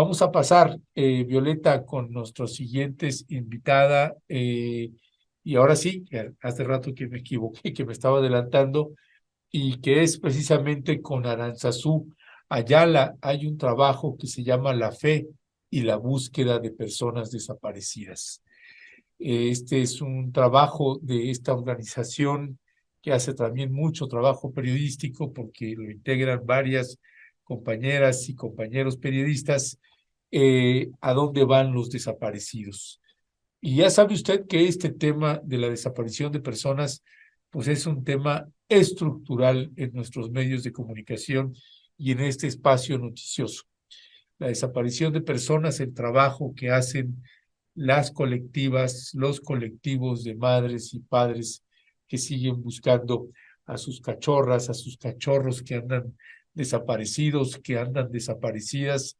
Vamos a pasar, Violeta, con nuestros siguientes invitada. Y ahora sí, que hace rato que me equivoqué, que me estaba adelantando, y que es precisamente con Aranzazú Ayala. Hay un trabajo que se llama La Fe y la búsqueda de personas desaparecidas. Este es un trabajo de esta organización que hace también mucho trabajo periodístico porque lo integran varias compañeras y compañeros periodistas. ¿A dónde van los desaparecidos? Y ya sabe usted que este tema de la desaparición de personas, pues es un tema estructural en nuestros medios de comunicación y en este espacio noticioso. La desaparición de personas, el trabajo que hacen las colectivas, los colectivos de madres y padres que siguen buscando a sus cachorras, a sus cachorros que andan desaparecidos, que andan desaparecidas,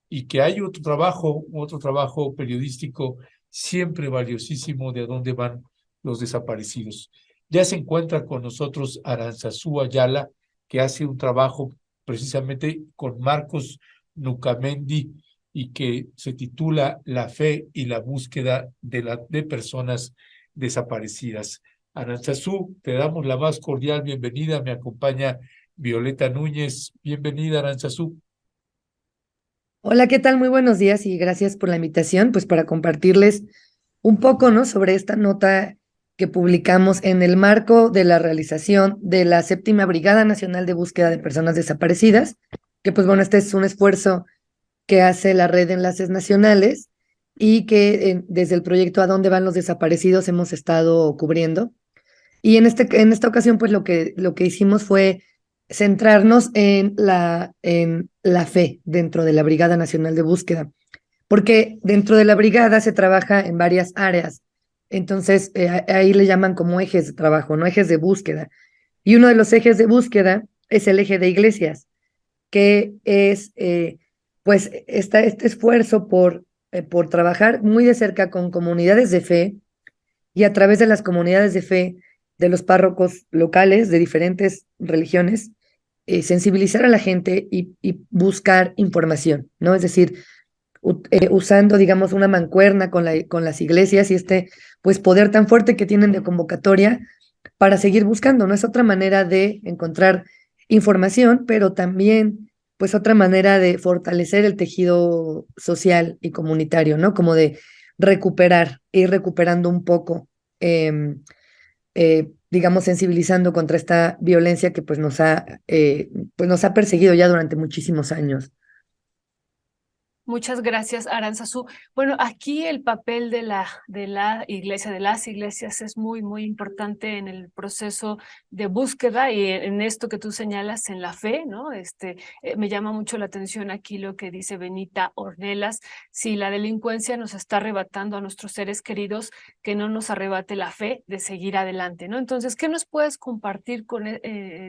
y que hay otro trabajo periodístico siempre valiosísimo de a dónde van los desaparecidos. Ya se encuentra con nosotros Aranzazú Ayala, que hace un trabajo precisamente con Marcos Nucamendi y que se titula La fe y la búsqueda de personas desaparecidas. Aranzazú, te damos la más cordial bienvenida. Me acompaña Violeta Núñez. Bienvenida, Aranzazú. Hola, ¿qué tal? Muy buenos días y gracias por la invitación, pues para compartirles un poco, ¿no? Sobre esta nota que publicamos en el marco de la realización de la Séptima Brigada Nacional de Búsqueda de Personas Desaparecidas, que pues bueno, este es un esfuerzo que hace la Red de Enlaces Nacionales y que desde el proyecto ¿A dónde van los desaparecidos? Hemos estado cubriendo. Y en esta ocasión, pues lo que hicimos fue centrarnos en la fe dentro de la Brigada Nacional de Búsqueda, porque dentro de la brigada se trabaja en varias áreas. Entonces, ahí le llaman como ejes de trabajo, no ejes de búsqueda. Y uno de los ejes de búsqueda es el eje de iglesias, que es pues este esfuerzo por trabajar muy de cerca con comunidades de fe y a través de las comunidades de fe de los párrocos locales de diferentes religiones, sensibilizar a la gente y buscar información, ¿no? Es decir, usando, digamos, una mancuerna con las iglesias y pues, poder tan fuerte que tienen de convocatoria para seguir buscando, ¿no? Es otra manera de encontrar información, pero también, pues, otra manera de fortalecer el tejido social y comunitario, ¿no? Como de ir recuperando un poco, eh, digamos, sensibilizando contra esta violencia que pues nos ha perseguido ya durante muchísimos años. Muchas gracias, Aranzazú. Bueno, aquí el papel de la iglesia, de las iglesias, es muy importante en el proceso de búsqueda y en esto que tú señalas en la fe, ¿no? Me llama mucho la atención aquí lo que dice Benita Ornelas: si la delincuencia nos está arrebatando a nuestros seres queridos, que no nos arrebate la fe de seguir adelante, ¿no? Entonces, ¿qué nos puedes compartir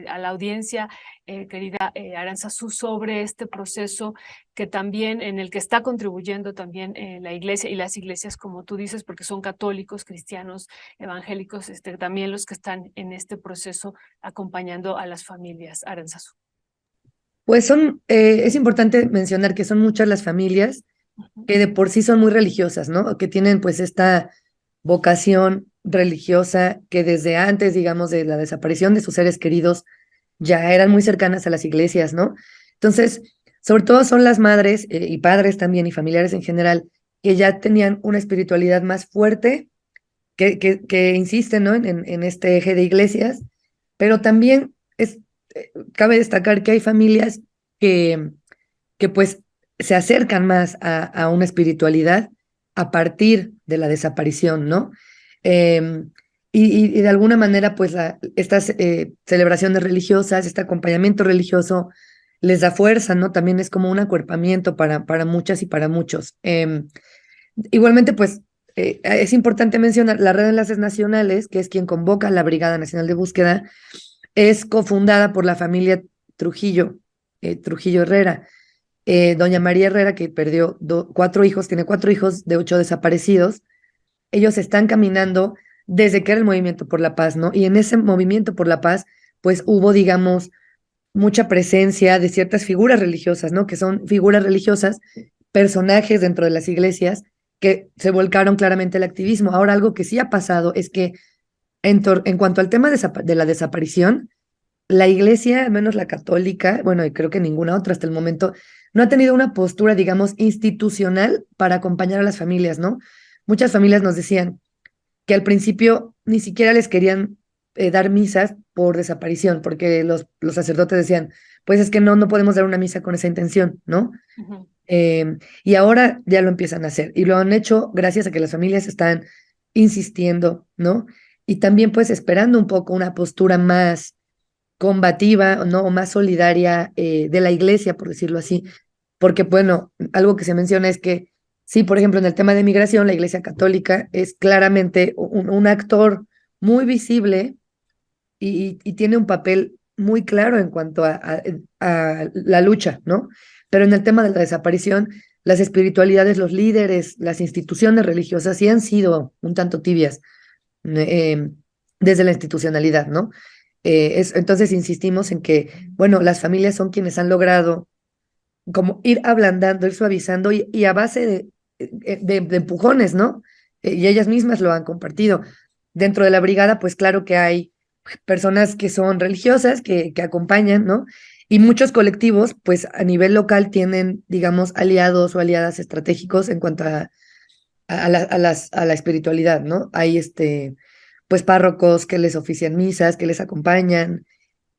a la audiencia, querida Aranzazú, sobre este proceso que también en el que está contribuyendo también la iglesia y las iglesias, como tú dices, porque son católicos, cristianos, evangélicos, también los que están en este proceso acompañando a las familias? Aranzazu. Pues es importante mencionar que son muchas las familias que de por sí son muy religiosas, ¿no? Que tienen pues esta vocación religiosa que desde antes, digamos, de la desaparición de sus seres queridos, ya eran muy cercanas a las iglesias, ¿no? Entonces, sobre todo son las madres y padres también y familiares en general que ya tenían una espiritualidad más fuerte, que insisten, ¿no? En este eje de iglesias, pero también cabe destacar que hay familias que, que pues se acercan más a una espiritualidad a partir de la desaparición, ¿no? Em, y de alguna manera, pues estas celebraciones religiosas, este acompañamiento religioso les da fuerza, ¿no? También es como un acuerpamiento para muchas y para muchos. Igualmente, pues es importante mencionar la Red de Enlaces Nacionales, que es quien convoca a la Brigada Nacional de Búsqueda, es cofundada por la familia Trujillo, Trujillo Herrera. Doña María Herrera, que perdió 4 hijos, tiene 4 hijos de 8 desaparecidos. Ellos están caminando desde que era el Movimiento por la Paz, ¿no? Y en ese Movimiento por la Paz, pues hubo, digamos, mucha presencia de ciertas figuras religiosas, ¿no? Que son figuras religiosas personajes dentro de las iglesias que se volcaron claramente al activismo. Ahora, algo que sí ha pasado es que en cuanto al tema de la desaparición, la iglesia, al menos la católica, bueno, y creo que ninguna otra hasta el momento, no ha tenido una postura, digamos, institucional para acompañar a las familias, ¿no? Muchas familias nos decían que al principio ni siquiera les querían dar misas por desaparición, porque los sacerdotes decían, pues es que no podemos dar una misa con esa intención, ¿no? Ujú. Y ahora ya lo empiezan a hacer, y lo han hecho gracias a que las familias están insistiendo, ¿no? Y también pues esperando un poco una postura más combativa, ¿no? O más solidaria de la iglesia, por decirlo así. Porque, bueno, algo que se menciona es que, sí, por ejemplo, en el tema de migración, la iglesia católica es claramente un actor muy visible y tiene un papel muy claro en cuanto a la lucha, ¿no? Pero en el tema de la desaparición, las espiritualidades, los líderes, las instituciones religiosas sí han sido un tanto tibias eh, desde la institucionalidad, ¿no? Entonces insistimos en que, bueno, las familias son quienes han logrado como ir ablandando, ir suavizando y a base de empujones, ¿no? Y ellas mismas lo han compartido. Dentro de la brigada, pues claro que hay personas que son religiosas, que acompañan, ¿no? Y muchos colectivos, pues a nivel local tienen, digamos, aliados o aliadas estratégicos en cuanto a la espiritualidad, ¿no? Hay pues párrocos que les ofician misas, que les acompañan,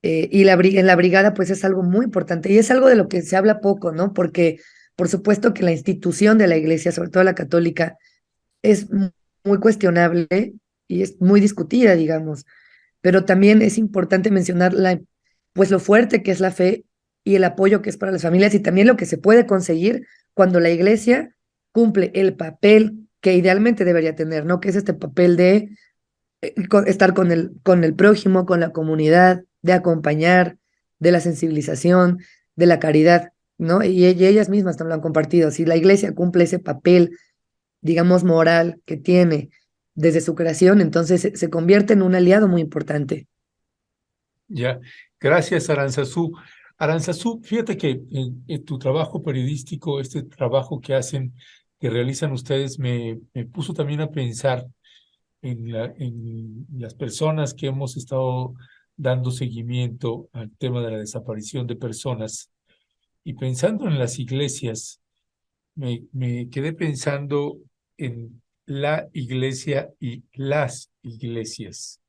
y en la brigada pues es algo muy importante y es algo de lo que se habla poco, ¿no? Porque por supuesto que la institución de la iglesia, sobre todo la católica, es muy cuestionable y es muy discutida, digamos, pero también es importante mencionar pues lo fuerte que es la fe y el apoyo que es para las familias y también lo que se puede conseguir cuando la iglesia cumple el papel que idealmente debería tener, ¿no? Que es este papel de estar con el prójimo, con la comunidad, de acompañar, de la sensibilización, de la caridad, ¿no? Y ellas mismas también lo han compartido. Si la iglesia cumple ese papel, digamos, moral que tiene desde su creación, entonces se convierte en un aliado muy importante. Ya, gracias, Aranzazú. Aranzazú, fíjate que en tu trabajo periodístico, este trabajo que hacen, que realizan ustedes, me puso también a pensar en las personas que hemos estado dando seguimiento al tema de la desaparición de personas. Y pensando en las iglesias, me quedé pensando en la iglesia y las iglesias,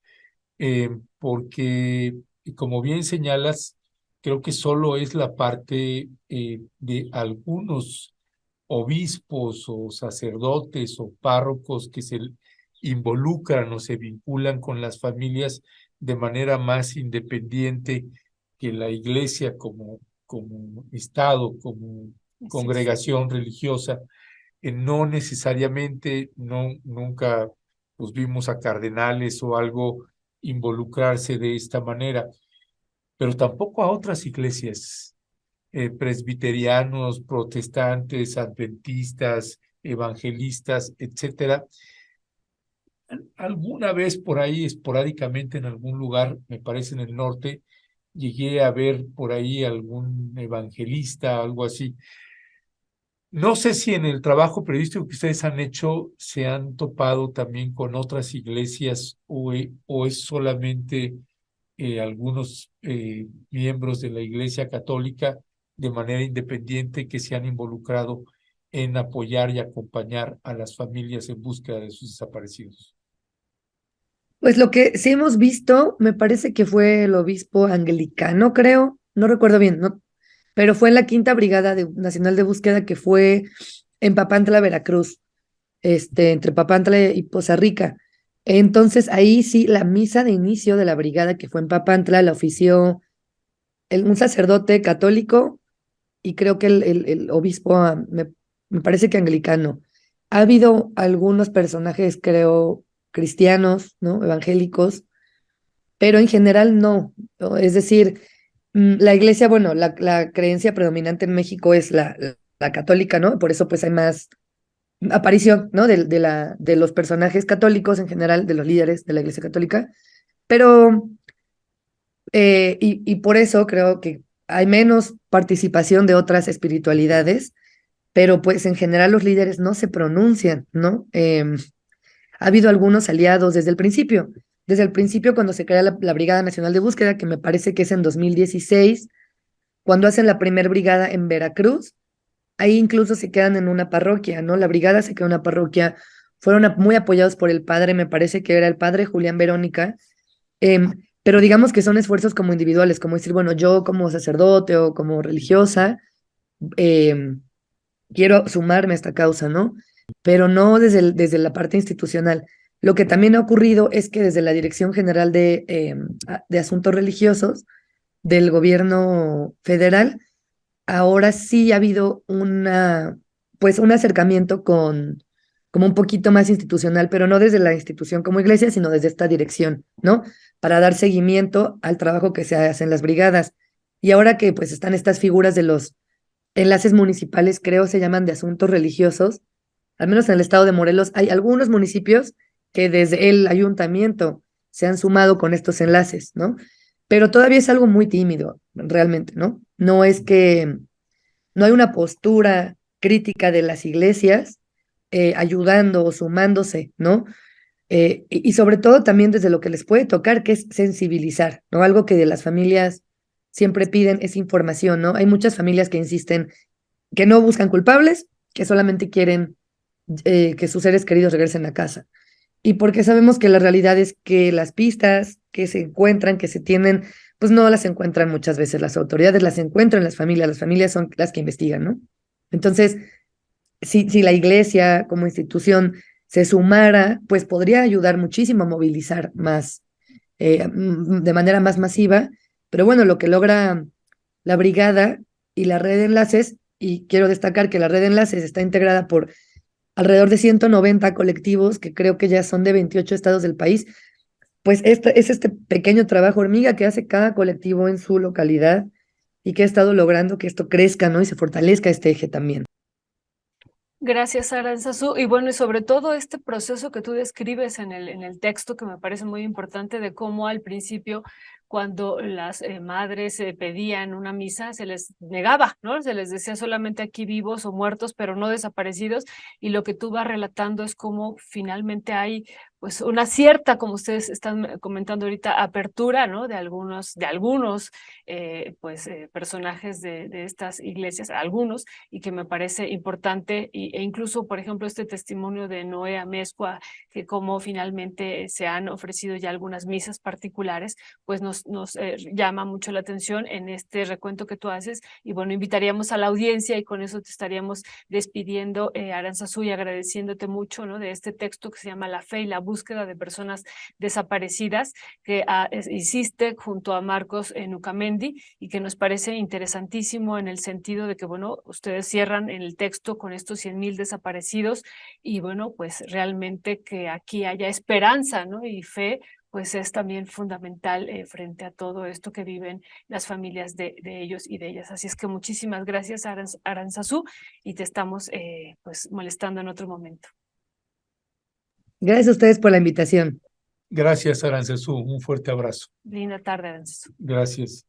porque, como bien señalas, creo que solo es la parte de algunos obispos o sacerdotes o párrocos que se involucran o se vinculan con las familias de manera más independiente que la iglesia como Estado, como Así es. congregación religiosa. No necesariamente, nunca pues vimos a cardenales o algo involucrarse de esta manera, pero tampoco a otras iglesias, presbiterianos, protestantes, adventistas, evangelistas, etcétera. Alguna vez por ahí, esporádicamente en algún lugar, me parece en el norte, llegué a ver por ahí algún evangelista, algo así. No sé si en el trabajo periodístico que ustedes han hecho se han topado también con otras iglesias o es solamente algunos miembros de la Iglesia Católica de manera independiente que se han involucrado en apoyar y acompañar a las familias en búsqueda de sus desaparecidos. Pues lo que sí hemos visto, me parece que fue el obispo anglicano, creo, no recuerdo bien, ¿no? Pero fue en la Quinta Brigada Nacional de Búsqueda que fue en Papantla, Veracruz, entre Papantla y Poza Rica. Entonces ahí sí, la misa de inicio de la brigada que fue en Papantla la ofició un sacerdote católico y creo que el obispo, me parece que anglicano. Ha habido algunos personajes, creo, cristianos, ¿no? Evangélicos, pero en general no, ¿no? Es decir, la iglesia, bueno, la creencia predominante en México es la católica, ¿no? Por eso pues hay más aparición, ¿no? De los personajes católicos en general, de los líderes de la iglesia católica, pero, y por eso creo que hay menos participación de otras espiritualidades, pero pues en general los líderes no se pronuncian, ¿no? Ha habido algunos aliados desde el principio cuando se crea la Brigada Nacional de Búsqueda, que me parece que es en 2016, cuando hacen la primer brigada en Veracruz, ahí incluso se quedan en una parroquia, ¿no? La brigada se queda en una parroquia, fueron muy apoyados por el padre, me parece que era el padre Julián Verónica, pero digamos que son esfuerzos como individuales, como decir, bueno, yo como sacerdote o como religiosa, em, quiero sumarme a esta causa, ¿no? Pero no desde la parte institucional. Lo que también ha ocurrido es que desde la Dirección General de Asuntos Religiosos del gobierno federal, ahora sí ha habido pues un acercamiento como un poquito más institucional, pero no desde la institución como iglesia, sino desde esta dirección, ¿no? Para dar seguimiento al trabajo que se hace en las brigadas. Y ahora que pues están estas figuras de los enlaces municipales, creo se llaman de asuntos religiosos, al menos en el estado de Morelos, hay algunos municipios que desde el ayuntamiento se han sumado con estos enlaces, ¿no? Pero todavía es algo muy tímido, realmente, ¿no? No hay una postura crítica de las iglesias ayudando o sumándose, ¿no? Y sobre todo también desde lo que les puede tocar, que es sensibilizar, ¿no? Algo que de las familias siempre piden es información, ¿no? Hay muchas familias que insisten que no buscan culpables, que solamente quieren que sus seres queridos regresen a casa. Y porque sabemos que la realidad es que las pistas que se encuentran, que se tienen, pues no las encuentran muchas veces las autoridades, las encuentran las familias son las que investigan, ¿no? Entonces, si la iglesia como institución se sumara, pues podría ayudar muchísimo a movilizar más, de manera más masiva, pero bueno, lo que logra la brigada y la red de enlaces, y quiero destacar que la red de enlaces está integrada por alrededor de 190 colectivos, que creo que ya son de 28 estados del país, pues es este pequeño trabajo hormiga que hace cada colectivo en su localidad y que ha estado logrando que esto crezca, ¿no? Y se fortalezca este eje también. Gracias, Aranzazú. Y bueno, y sobre todo este proceso que tú describes en el texto, que me parece muy importante, de cómo al principio, cuando las madres pedían una misa, se les negaba, ¿no? Se les decía solamente aquí vivos o muertos, pero no desaparecidos. Y lo que tú vas relatando es cómo finalmente hay pues una cierta, como ustedes están comentando ahorita, apertura, ¿no? De algunos personajes de estas iglesias, algunos, y que me parece importante, e incluso, por ejemplo, este testimonio de Noé Amezcua, que como finalmente se han ofrecido ya algunas misas particulares, pues nos llama mucho la atención en este recuento que tú haces, y bueno, invitaríamos a la audiencia, y con eso te estaríamos despidiendo, Aranzazú, y agradeciéndote mucho, ¿no? De este texto que se llama La fe y la búsqueda de personas desaparecidas, que hiciste junto a Marcos Nucamendi, y que nos parece interesantísimo en el sentido de que, bueno, ustedes cierran en el texto con estos 100,000 desaparecidos, y bueno, pues realmente que aquí haya esperanza, ¿no? Y fe, pues es también fundamental frente a todo esto que viven las familias de ellos y de ellas. Así es que muchísimas gracias, Aranzazú, y te estamos pues molestando en otro momento. Gracias a ustedes por la invitación. Gracias, Aranzazú. Un fuerte abrazo. Linda tarde, Aranzazú. Gracias.